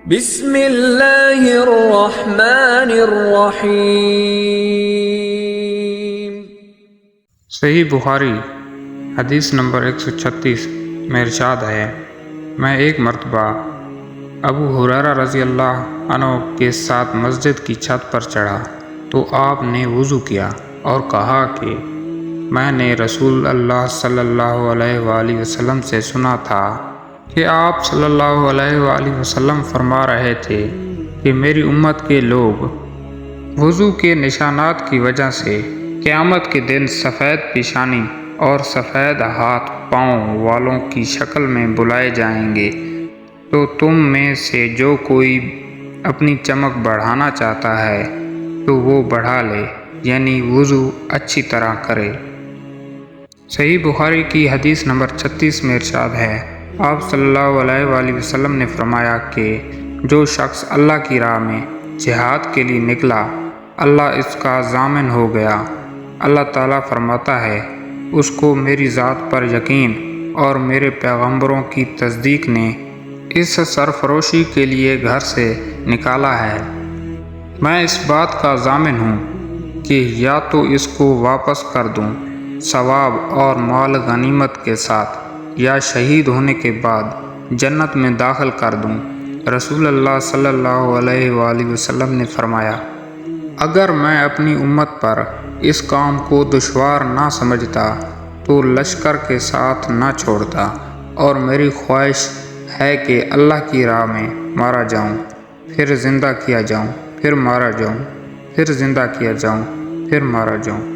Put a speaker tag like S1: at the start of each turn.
S1: بسم اللہ الرحمن الرحیم۔
S2: صحیح بخاری حدیث نمبر 136 میں ارشاد ہے، میں ایک مرتبہ ابو ہریرہ رضی اللہ عنہ کے ساتھ مسجد کی چھت پر چڑھا تو آپ نے وضو کیا اور کہا کہ میں نے رسول اللہ صلی اللہ علیہ وآلہ وسلم سے سنا تھا کہ آپ صلی اللہ علیہ وآلہ وسلم فرما رہے تھے کہ میری امت کے لوگ وضو کے نشانات کی وجہ سے قیامت کے دن سفید پیشانی اور سفید ہاتھ پاؤں والوں کی شکل میں بلائے جائیں گے، تو تم میں سے جو کوئی اپنی چمک بڑھانا چاہتا ہے تو وہ بڑھا لے، یعنی وضو اچھی طرح کرے۔ صحیح بخاری کی حدیث نمبر 36 میں ارشاد ہے، آپ صلی اللہ علیہ وآلہ وسلم نے فرمایا کہ جو شخص اللہ کی راہ میں جہاد کے لیے نکلا، اللہ اس کا ضامن ہو گیا۔ اللہ تعالیٰ فرماتا ہے، اس کو میری ذات پر یقین اور میرے پیغمبروں کی تصدیق نے اس سرفروشی کے لیے گھر سے نکالا ہے۔ میں اس بات کا ضامن ہوں کہ یا تو اس کو واپس کر دوں ثواب اور مال غنیمت کے ساتھ، یا شہید ہونے کے بعد جنت میں داخل کر دوں۔ رسول اللہ صلی اللہ علیہ وآلہ وسلم نے فرمایا، اگر میں اپنی امت پر اس کام کو دشوار نہ سمجھتا تو لشکر کے ساتھ نہ چھوڑتا، اور میری خواہش ہے کہ اللہ کی راہ میں مارا جاؤں، پھر زندہ کیا جاؤں، پھر مارا جاؤں، پھر زندہ کیا جاؤں، پھر مارا جاؤں۔